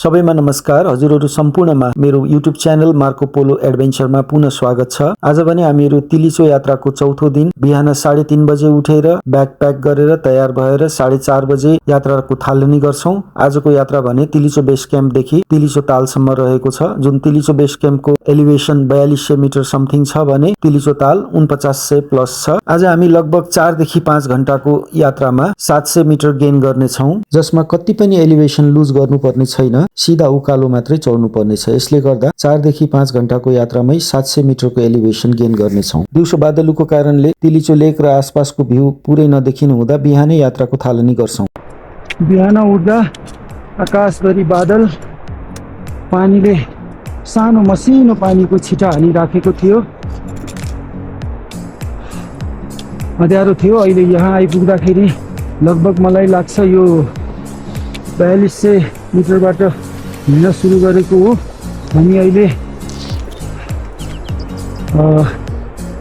सबैमा नमस्कार। हजुरहरू सम्पूर्णमा मेरो युट्युब च्यानल मार्को पोलो एडभेन्चरमा पुनः स्वागत छ। आज भने हामीहरू तिलिचो यात्राको चौथो दिन बिहान 3:30 बजे उठेर ब्याग प्याक गरेर तयार भएर 4:30 बजे यात्राको थालनी गर्छौं। आजको यात्रा भने तिलिचो बेस क्याम्पदेखि तिलिचो तालसम्म रहेको छ। जुन तिलिचो बेस क्याम्पको एलिभेसन 4200 मिटर समथिङ छ भने तिलिचो ताल 4900 प्लस छ। आज हामी लगभग 4 देखि 5 घण्टाको यात्रामा 700 मिटर गेन गर्नेछौं, जसमा कति पनि एलिभेसन लुज गर्नुपर्ने छैन, सीधा उकालो मात्रै चढ्नु पर्ने छ। यसले गर्दा 4 देखि 5 घण्टाको यात्रामै 700 मिटरको एलिभेसन गेन गर्नेछौं। दिउँसो बादलुको कारणले तिलिचो लेक र आसपासको भ्यू पुरै नदेखिनु हुँदा बिहानै यात्राको थालनी गर्छौं। बिहान उठ्दा आकाशभरि बादल, पानीले सानो मसिनो पानीको छिटा हानिराखेको थियो। अँध्यारो थियो। अहिले यहाँ आइपुग्दाखेरि लगभग मलाई लाग्छ यो 4200 मिटरबाट हिँड्न सुरु गरेको हो। हामी अहिले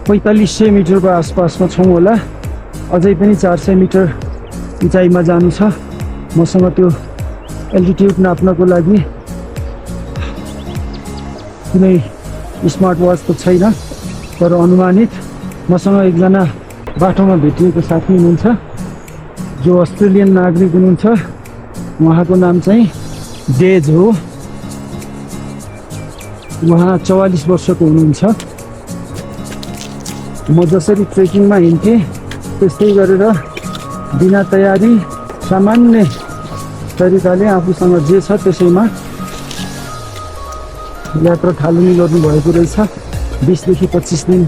4500 मिटरको आसपासमा छौँ होला। अझै पनि 400 मिटर उचाइमा जानु छ। मसँग त्यो एल्टिट्युड नाप्नको लागि कुनै स्मार्ट वाच त छैन, तर अनुमानित मसँग एकजना बाटोमा भेटिएको साथी हुनुहुन्छ जो अस्ट्रेलियन नागरिक हुनुहुन्छ। उहाँको नाम चाहिँ डेज हो। उहाँ 44 वर्षको हुनुहुन्छ। म जसरी ट्रेकिङमा हिँड्थेँ त्यस्तै गरेर बिना तयारी सामान्य तरिकाले आफूसँग जे छ त्यसैमा यात्रा थालनी गर्नुभएको रहेछ। 20 देखि 25 दिन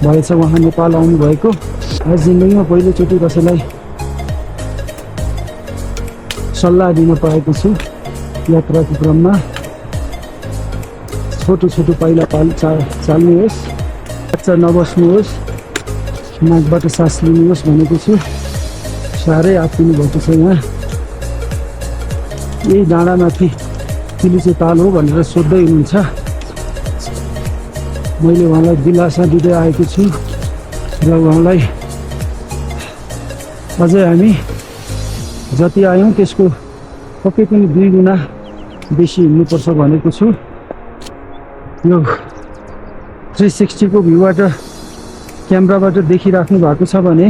भएछ उहाँ नेपाल आउनुभएको। आज जिन्दगीमा पहिलोचोटि कसैलाई सल्लाह दिन पाएको छु। यात्राको क्रममा छोटो छोटो पाइला चाल्नुहोस्, बच्चा नबस्नुहोस्, नाकबाट सास लिनुहोस् भनेको छु। साह्रै आत्तिनु भएको छ। यहाँ यही डाँडामाथि तिलिचो ताल हो भनेर सोध्दै हुनुहुन्छ। मैले उहाँलाई दिलासा दिँदै आएको छु र उहाँलाई अझै हामी जति आयौँ त्यसको पक्कै पनि 2 गुणा बेसी हिँड्नुपर्छ भनेको छु। यो 360 को भ्यूबाट क्यामेराबाट देखिराख्नु भएको छ भने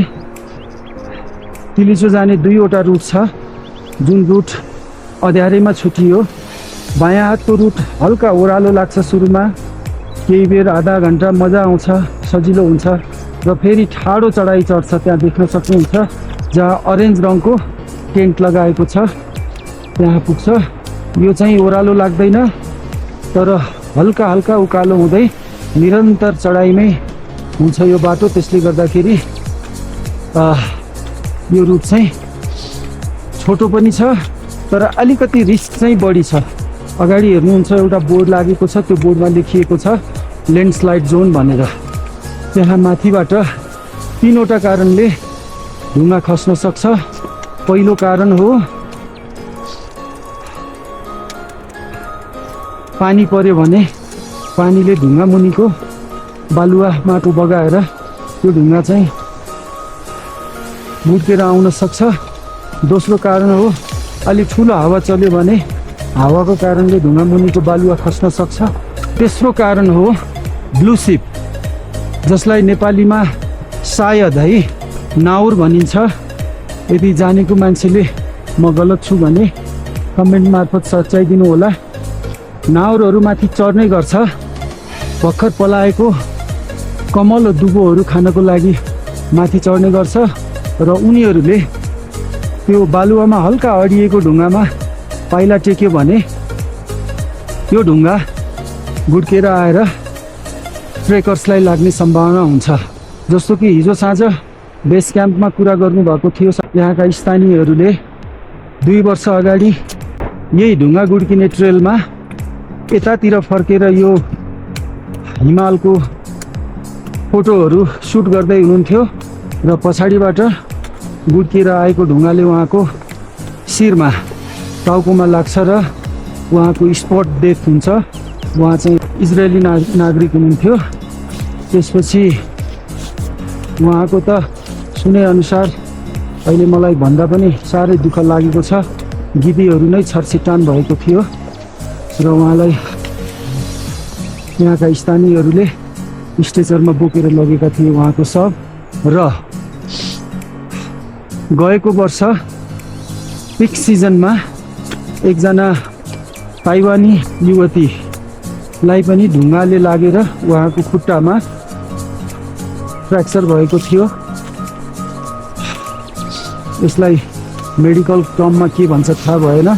तिलिचो जाने 2वटा रुट छ। जुन रुट अँध्यारैमा छुटियो। बायाँ हातको रुट हल्का ओह्रालो लाग्छ सुरुमा, केही बेर आधा घन्टा मजा आउँछ, सजिलो हुन्छ र फेरि ठाडो चढाइ चढ्छ। त्यहाँ देख्न सक्नुहुन्छ जहाँ अरेन्ज रङको टेन्ट लगाएको छ, त्यहाँ पुग्छ। यो चाहिँ ओह्रालो लाग्दैन, तर हल्का हल्का उकालो हुँदै निरन्तर चढाइमै हुन्छ यो बाटो। त्यसले गर्दाखेरि यो रुट चाहिँ छोटो पनि छ, तर अलिकति रिस्क चाहिँ बढी छ। अगाडि हेर्नुहुन्छ एउटा बोर्ड लागेको छ, त्यो बोर्डमा लेखिएको छ ल्यान्डस्लाइड जोन भनेर। त्यहाँ माथिबाट 3वटा कारणले ढुङ्गा खस्न सक्छ। पहिलो कारण हो पानी पर्यो भने पानीले ढुङ्गा मुनिको बालुवा माटो बगाएर त्यो ढुङ्गा चाहिँ भुट्केर आउन सक्छ। दोस्रो कारण हो अलिक ठुलो हावा चल्यो भने हावाको कारणले ढुङ्गा मुनिको बालुवा खस्न सक्छ। तेस्रो कारण हो ब्लू सिप, जसलाई नेपालीमा सायद है नाउर भनिन्छ। यदि जानेको मान्छेले म गलत छु भने कमेन्ट मार्फत सच्याइदिनु होला। नाउरहरू माथि चढ्नै गर्छ। भर्खर पलाएको कमल दुबोहरू खानको लागि माथि चढ्ने गर्छ र उनीहरूले त्यो बालुवामा हल्का अडिएको ढुङ्गामा पाइला टेक्यो भने यो ढुङ्गा गुड्केर आएर ट्रेकर्सलाई लाग्ने सम्भावना हुन्छ। जस्तो कि हिजो साँझ बेस क्याम्पमा कुरा गर्नुभएको थियो यहाँका स्थानीयहरूले। 2 वर्ष अगाडि यही ढुङ्गा गुड्किने ट्रेलमा यतातिर फर्केर यो हिमालको फोटोहरू सुट गर्दै हुनुहुन्थ्यो र पछाडिबाट गुड्किएर आएको ढुङ्गाले उहाँको शिरमा टाउकोमा लाग्छ र उहाँको स्पट डेथ हुन्छ। उहाँ चाहिँ इजरायली नागरिक हुनुहुन्थ्यो। त्यसपछि उहाँको त सुने अनुसार अहिले मलाई भन्दा पनि साह्रै दुःख लागेको छ। गिद्धीहरू नै छरछिटान भएको थियो। र उहाँलाई यहाँका स्थानीयहरूले स्ट्रेचरमा बोकेर लगेका थिए उहाँको शव। र गएको वर्ष पिक सिजनमा एकजना ताइवानी युवतीलाई पनि ढुङ्गाले लागेर उहाँको खुट्टामा फ्र्याक्चर भएको थियो। यसलाई मेडिकल टर्ममा के भन्छ थाहा भएन,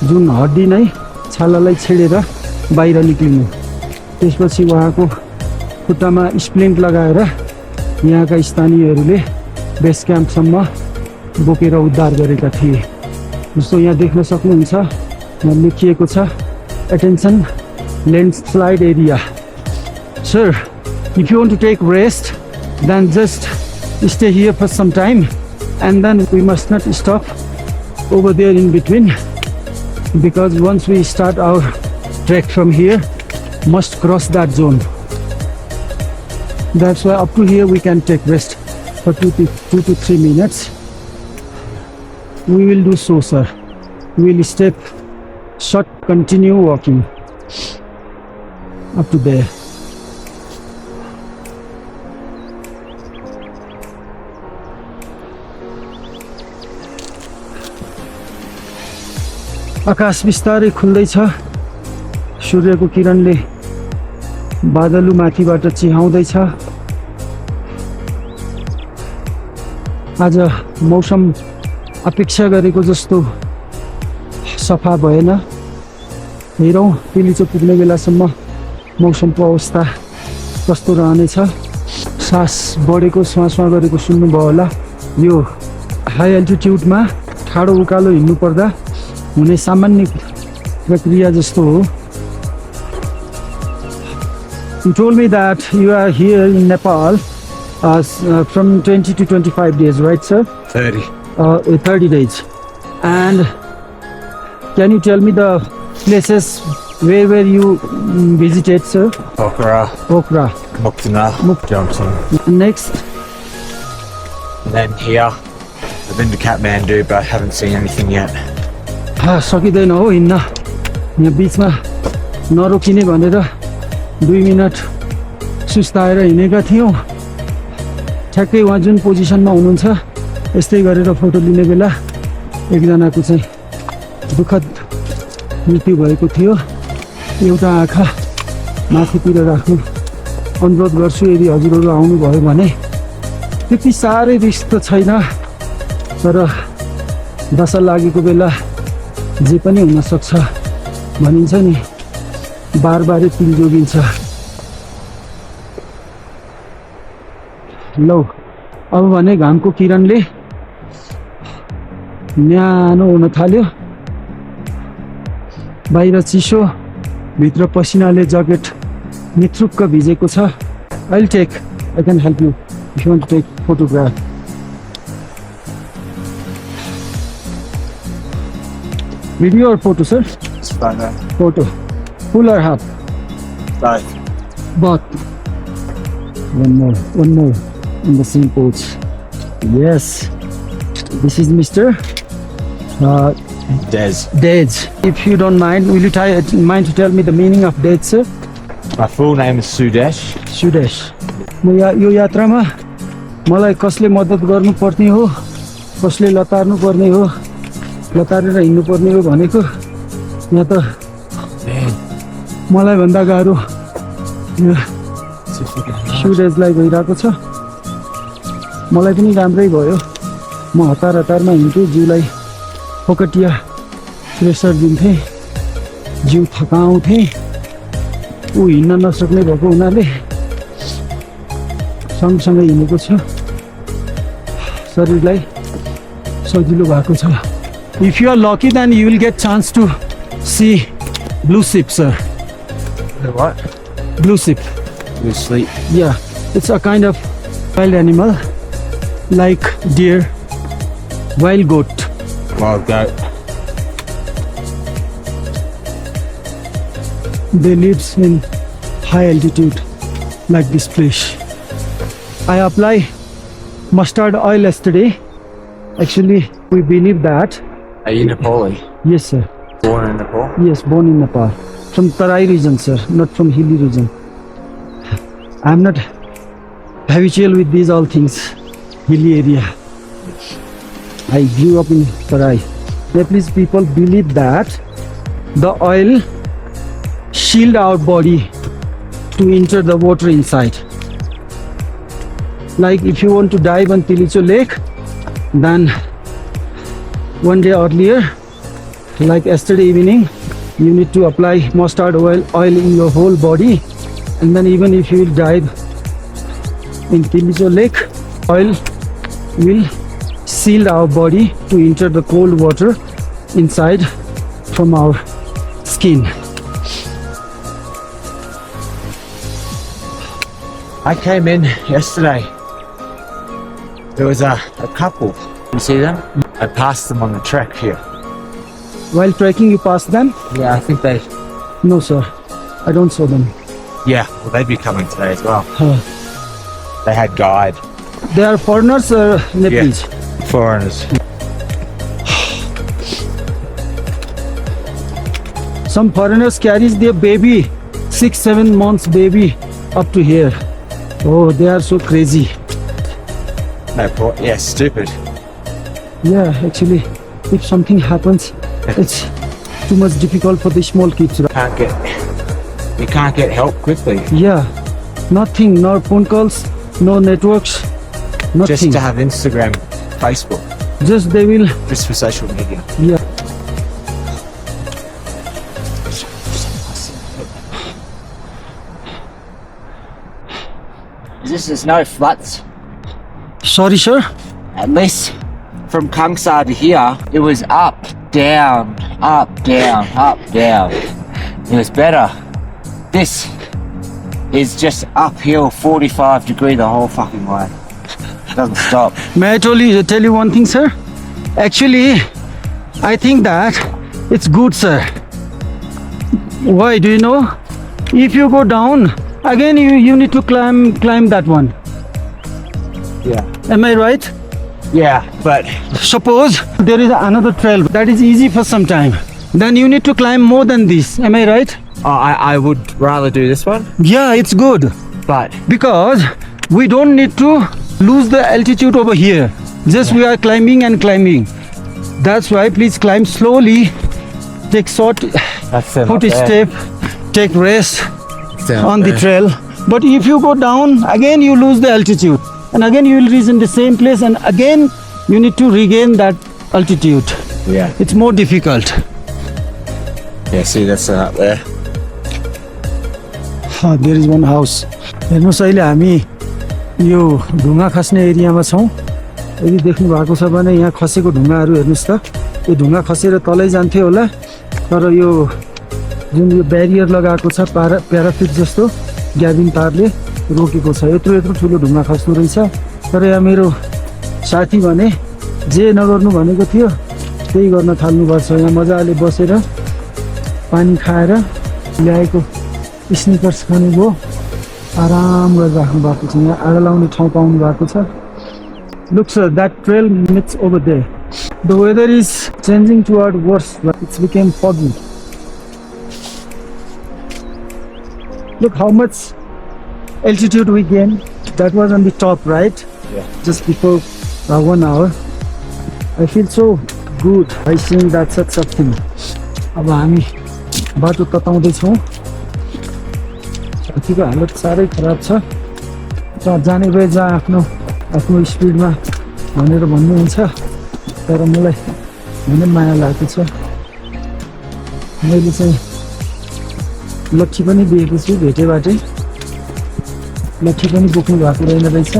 जुन हड्डी नै छालालाई छेडेर बाहिर निक्लिनु। त्यसपछि उहाँको खुट्टामा स्प्लिन्ट लगाएर यहाँका स्थानीयहरूले बेस क्याम्पसम्म बोकेर उद्धार गरेका थिए। जस्तो यहाँ देख्न सक्नुहुन्छ, यहाँ लेखिएको छ attention landslide area. Sir, if you want to take rest then just stay here for some time and then we must not stop over there in between, because once we start our trek from here, must cross that zone. That's why up to here we can take rest for 2 to 3 minutes. We will do so, sir. We will step short, continue walking up to there. आकाश बिस्तारै खुल्दैछ। सूर्यको किरणले बादलु माथिबाट चिहाउँदैछ। आज मौसम अपेक्षा गरेको जस्तो सफा भएन। हेरौँ तिलीचो पुग्ने बेलासम्म मौसमको अवस्था कस्तो रहनेछ। सास बढेको श्वासमा गरेको सुन्नुभयो होला। यो हाई एल्टिट्युडमा ठाडो उकालो हिँड्नु पर्दा हुने सामान्य प्रक्रिया जस्तो हो। You told me that you are here in Nepal from 20 to 25 days, right, sir? 30. 30 days. And can you tell me the places where you visited, sir? Pokhara, Pokhara. Muktina, Johnson. Next? And then here, I've been to Kathmandu, but I haven't seen anything yet. सकिँदैन हो हिँड्न। यहाँ बिचमा नरोकिने भनेर 2 minute सुस्ताएर हिँडेका थियौँ। ठ्याक्कै उहाँ जुन पोजिसनमा हुनुहुन्छ यस्तै गरेर फोटो लिने बेला एकजनाको चाहिँ दुःखद मृत्यु भएको थियो। एउटा आँखा माथितिर राख्नु अनुरोध गर्छु। यदि हजुरहरू आउनुभयो भने त्यति साह्रै रिस्क त छैन, तर दशा लागेको बेला जे पनि हुन सक्छ भनिन्छ नि, बारबारै तिल जोगिन्छ। लौ अब भने घामको किरणले न्यानो हुन थाल्यो। बाहिर चिसो, भित्र पसिनाले ज्याकेट निथुक्क भिजेको छ। I can help you if you want to take photograph. Video or photo, sir? It's fine there. Photo. Full or half? Both. Both. One more in the same pose. Yes. This is Mr. Dej. If you don't mind, will you mind to tell me the meaning of Dej, sir? My full name is Sudesh. Sudesh. यो यात्रामा मलाई कसले मद्दत गर्नु पर्ने हो, कसले लतार्नु पर्ने हो, लतारेर हिँड्नु पर्ने हो भनेको यहाँ त मलाई भन्दा गाह्रो सुडेजलाई भइरहेको छ। मलाई पनि राम्रै भयो। म हतारमा हिँड्थेँ, जिउलाई फोकटिया प्रेसर दिन्थेँ, जिउ थकाउँथेँ। ऊ हिँड्न नसक्ने भएको हुनाले सँगसँगै हिँडेको छ। शरीरलाई सजिलो भएको छ। If you are lucky, then you will get chance to see blue sheep, sir. What? Blue sheep. Blue sleep. Yeah, it's a kind of wild animal, like deer, wild goat. Wild goat. They live in high altitude, like this place. I apply mustard oil yesterday. Actually, we believe that. Are you Nepali? Yes, sir. Born in Nepal? Yes, born in Nepal. from Tarai region, sir, not from hilly region. I'm not habitual with these all things, hilly area. I grew up in Tarai. Nepalese people believe that the oil shield our body to enter the water inside. Like if you want to dive on Tilicho Lake, then one day earlier, like yesterday evening, you need to apply mustard oil in your whole body, and then even if you will dive in Tilicho Lake, oil will seal our body to enter the cold water inside from our skin. I came in yesterday. There was a couple. You see them? I passed them on the track here. While trekking, you pass them? Yeah, I think they... No, sir. I don't saw them. Yeah, well, they'd be coming today as well. Uh, They had guide. they are foreigners or Nepalese? Foreigners. Some foreigners carries their baby, 6-7 months baby, up to here. Oh, they are so crazy. No port. Yeah, stupid. Yeah, actually, if something happens, it's too much difficult for the small kids. You can't get help quickly. Yeah, nothing, no phone calls, no networks, nothing. Just to have Instagram, Facebook, Just they will, just for social media. yeah. There's no floods. Sorry, sir. At least from Kangsa to here, it was up, down, up, down, up, down. It was better. This is just uphill 45 degree the whole fucking way. Doesn't stop. May I tell you one thing, sir? Actually, I think that it's good, sir. Why, do you know? If you go down, again you need to climb that one. Yeah. Am I right? Yeah, but Suppose there is another trail that is easy for some time. Then you need to climb more than this. Am I right? I would rather do this one. Yeah, it's good. But Because we don't need to lose the altitude over here. Just we are climbing and climbing. That's why please climb slowly. Take short that's it. footstep. Take rest on the trail. But if you go down, again you lose the altitude. And again you will reach in the same place, and again you need to regain that altitude. Yeah. It's more difficult. Yeah. See, that's up there. There is one house. हेर्नुहोस् अहिले हामी यो ढुङ्गा खस्ने एरियामा छौँ. यदि देख्नु भएको छ भने यहाँ खसेको ढुङ्गाहरू हेर्नुहोस् त. यो ढुङ्गा खसेर तलै जान्थ्यो होला. तर यो जुन यो ब्यारियर लगाएको छ प्याराफिट जस्तो ग्याबिन तारले रोकेको छ. यत्रो ठुलो ढुङ्गा खस्नु रहेछ. तर यहाँ मेरो साथी भने जे नगर्नु भनेको थियो त्यही गर्न थाल्नु भएको छ. यहाँ मजाले बसेर पानी खाएर ल्याएको स्निकर्स खानुभयो. आराम गरेर राख्नु भएको छ. यहाँ आडा लाउने ठाउँ पाउनु भएको छ. Look sir, that trail meets over there. The weather is changing toward worse. It's became foggy. Look how much altitude we gained. That was on the top, right? Yeah. Just before 1 hour. I feel so good by seeing that such a thing. अब हामी बाटो तताउँदैछौँ. साथीको हालत साह्रै खराब छ. जहाँ जाने भए जहाँ आफ्नो स्पिडमा भनेर भन्नुहुन्छ. तर मलाई हुने माया लागेको छ. मैले चाहिँ लट्ठी पनि दिएको छु भेटेबाटै. लट्ठी पनि बोक्नु भएको रहेन रहेछ.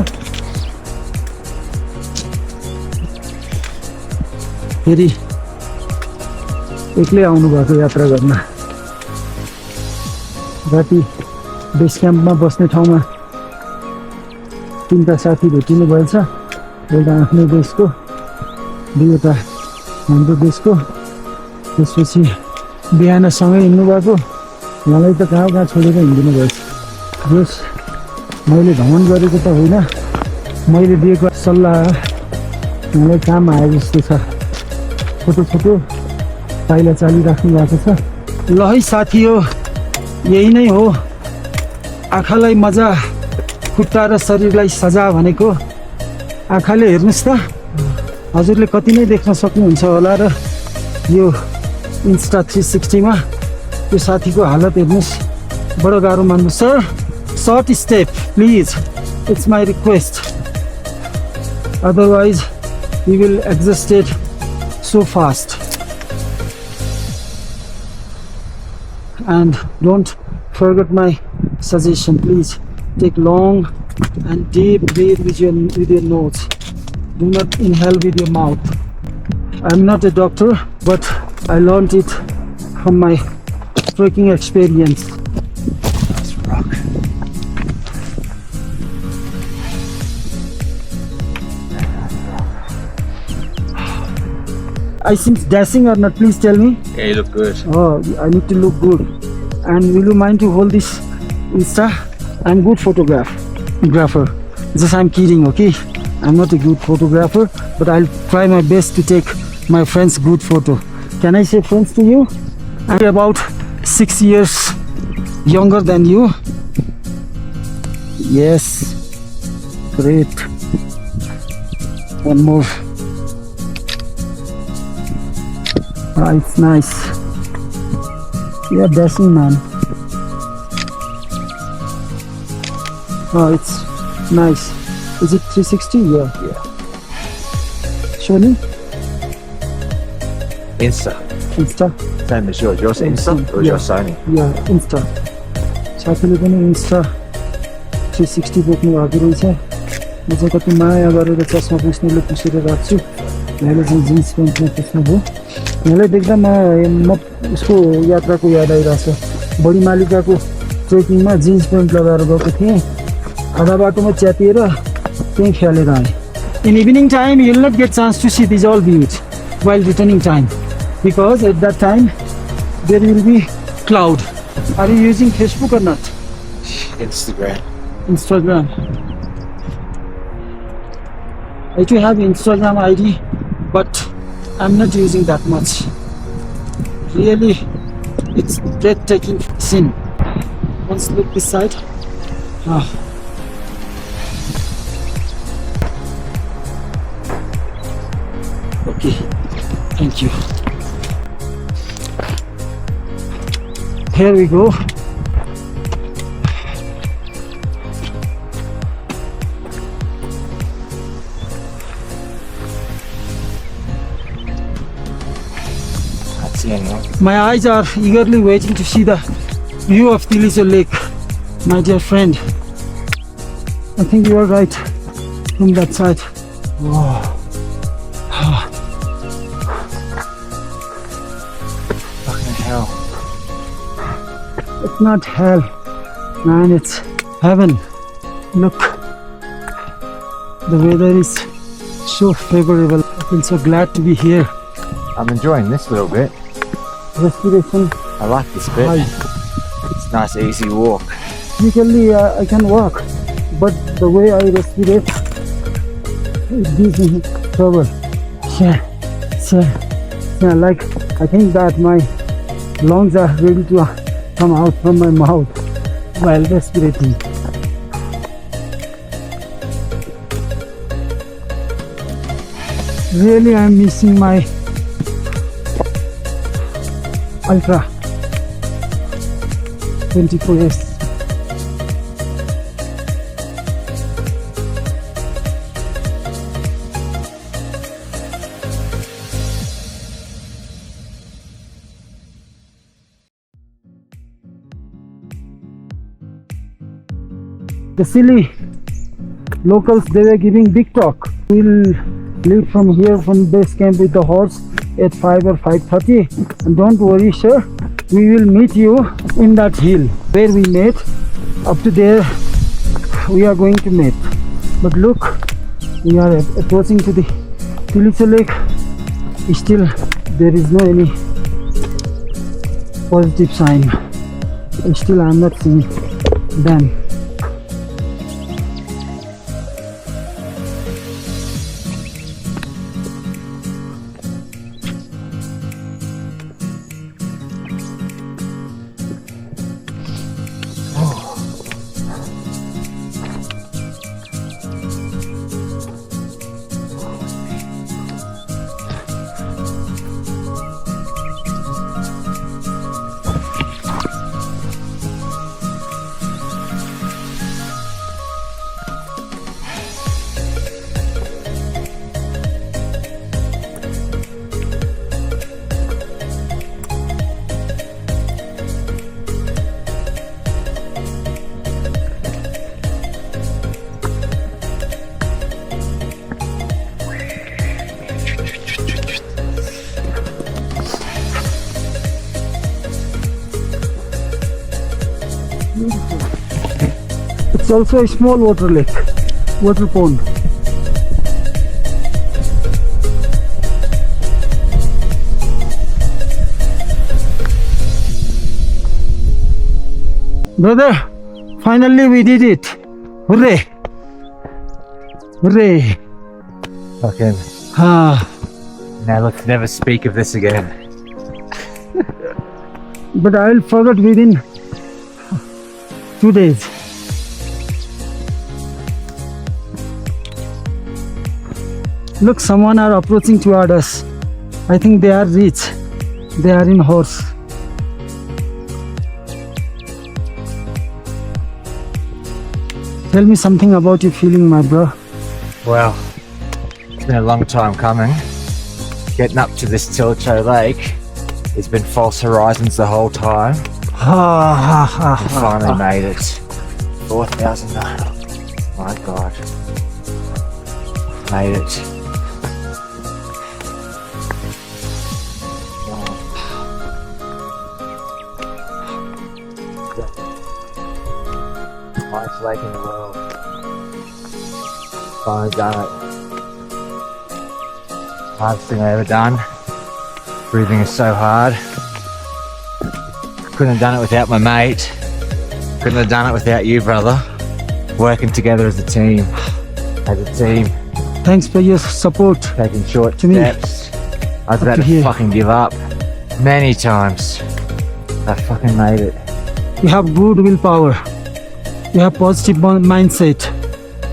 फेरि एक्लै आउनु भएको यात्रा गर्न. राति बेस क्याम्पमा बस्ने ठाउँमा 3टा साथी भेटिनु भएछ. एउटा आफ्नो देशको, 2वटा हाम्रो देशको. त्यसपछि बिहानसँगै हिँड्नु भएको. मलाई त कहाँ छोडेर हिँडिदिनु भएछ. जस मैले भ्रमण गरेको त होइन, मैले दिएको सल्लाह मलाई काम आए जस्तो छ. छोटो पाइला चाली राख्नु भएको छ. ल है साथी, हो यही नै हो आँखालाई मजा खुट्टा र शरीरलाई सजा भनेको। आँखाले हेर्नुहोस् त हजुरले कति नै देख्न सक्नुहुन्छ होला र यो इन्स्टा 360 मा त्यो साथीको हालत हेर्नुहोस् बडो गाह्रो मान्नु। Sir short step please, it's my request, otherwise we will exhausted so fast. And don't forget my suggestion, please take long and deep breath with your nose. Do not inhale with your mouth. I'm not a doctor, but I learned it from my trekking experience. That's rock. I seem dashing or not? Please tell me. Yeah, you look good. Oh, I need to look good. And will you mind to hold this Insta? I'm good photographer. Just I'm kidding, okay? I'm not a good photographer, but I'll try my best to take my friend's good photo. Can I say friends to you? I'm about 6 years younger than you. Yes. Great. One more. Ah, it's nice. Yeah, dashing man. Oh, it's nice. Is it 360? Yeah. Show me. Insta. Insta. Same as yours. Yours Insta or Yeah. yours Sony? Yeah, Insta. साथीले पनि Insta 360 बोक्नु भएको रहेछ। म चाहिँ कति माया गरेर चस्मा पुस्नेले पुसेर राख्छु। मैले चाहिँ जिन्स प्यान्टमा पुस्नुभयो। मलाई देख्दा म उसको यात्राको याद आइरहेछ। बडीमालिकाको ट्रेकिङमा जिन्स प्यान्ट लगाएर गएको थिएँ। आधा बाटोमा च्यातिएर त्यहीँ खेलेर आएँ। In evening time, you will not get chance to see these all views while returning time, because at that time there will be cloud. Are you using Facebook or not? Instagram. Instagram. I do have Instagram ID, but I'm not using that much. Really, it's breathtaking scene. Once look this side. Ah. Okay, thank you. Here we go. That's the end, right? My eyes are eagerly waiting to see the view of Tiliso Lake, my dear friend. I think you are right from that side. Wow. Fucking hell. It's not hell, man, it's heaven. Look, the weather is so favorable. I feel so glad to be here. I'm enjoying this little bit. Respiration I like this bit. high. It's a nice easy walk. Physically, I can walk, but the way I respirate, it gives me trouble. Yeah, like I think that my lungs are ready to come out from my mouth while respirating. Really, I'm missing my Ultra 24S. The silly locals, they were giving big talk. We'll leave from here from base camp with the horse at 5 or 5:30, and don't worry sir, we will meet you in that hill where we met. Up to there we are going to meet. But look, we are approaching to the Tiliso Lake. Still there is no any positive sign. Still I am not seeing them. It's also a small water lake, water pond. Brother, finally we did it. Hooray! Hooray! Fucking. Ah, Now let's never speak of this again. but I will forget within 2 days. Look, someone are approaching toward us. I think they are rich. They are in horse. Tell me something about your feeling, my bro. Well, it's been a long time coming. Getting up to this Tilcho Lake, it's been false horizons the whole time. We finally made it. 4,000. My God. Made it. Highest lake in the world. Finally done it. Hardest thing I ever done. Breathing is so hard. Couldn't have done it without my mate. Couldn't have done it without you, brother. Working together as a team. As a team. Thanks for your support. Taking short To me. steps. I was about to to hear. fucking give up. Many times. I fucking made it. You have good willpower. You have positive mindset.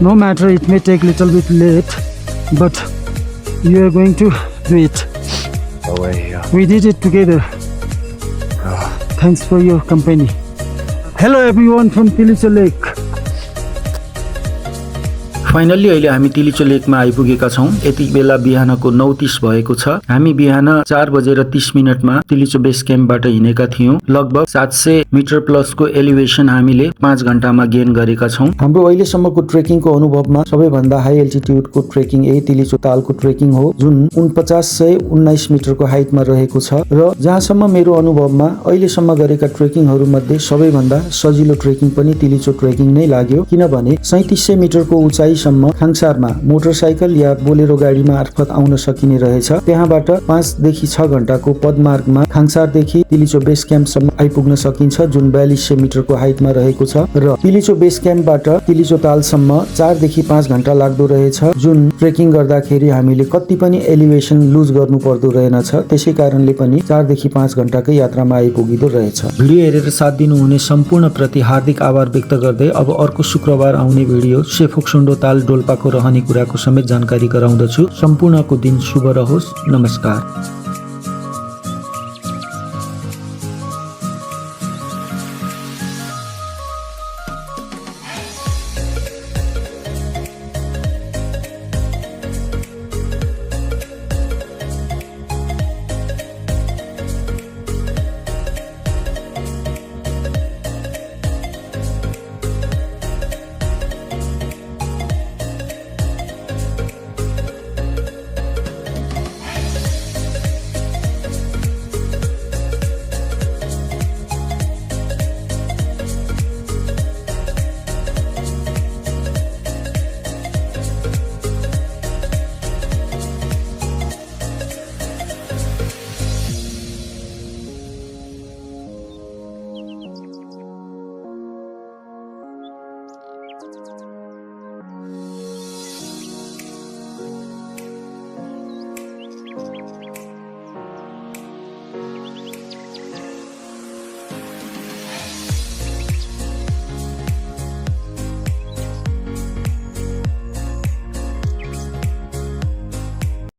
No matter it may take little bit late, but you are going to do it. Oh, we're here. We did it together. Thanks for your company. Hello everyone from Tilicho Lake. Finally अहिले हामी तिलिचो लेकमा आइपुगेका छौं। यति बेला बिहानको 9:30 भएको छ। हामी बिहान 4:30 तिलिचो बेस क्याम्पबाट हिँडेका थियौं। लगभग 700 मिटर प्लसको एलिभेसन हामीले 5 घण्टामा गेन गरेका छौं। हाम्रो अहिलेसम्मको ट्रेकिङको अनुभवमा सबैभन्दा हाई एल्टिट्युडको ट्रेकिङ यही तिलिचो तालको ट्रेकिङ हो, जुन 4919 मिटरको हाइटमा रहेको छ र जहाँसम्म मेरो अनुभवमा अहिलेसम्म गरेका ट्रेकिङहरू मध्ये सबैभन्दा सजिलो ट्रेकिङ पनि तिलिचो ट्रेकिङ नै लाग्यो, किनभने 3700 मिटरको उचाइ खाङसारमा मोटरसाइकल या बोलेरो गाडी मार्फत आउन सकिने रहेछ। त्यहाँबाट 5 देखि 6 घण्टाको पदमार्गमा खाङसारदेखि तिलिचो बेस क्याम्पसम्म आइपुग्न सकिन्छ, जुन 4200 मिटरको हाइटमा रहेको छ र तिलिचो बेस क्याम्पबाट तिलिचो तालसम्म 4 देखि 5 घण्टा लाग्दो रहेछ, जुन ट्रेकिङ गर्दाखेरि हामीले कति पनि एलिभेसन लुज गर्नु पर्दो रहेनछ। त्यसै कारणले पनि 4 देखि 5 घण्टाकै यात्रामा आइपुगिदो रहेछ। भिडियो हेरेर साथ दिनुहुने सम्पूर्ण प्रति हार्दिक आभार व्यक्त गर्दै अब अर्को शुक्रबार आउने भिडियो सेफोक्सुन्डो ताल डोल्पाको रहने कुराको समेत जानकारी गराउँदछु। सम्पूर्णको दिन शुभ रहोस्। नमस्कार।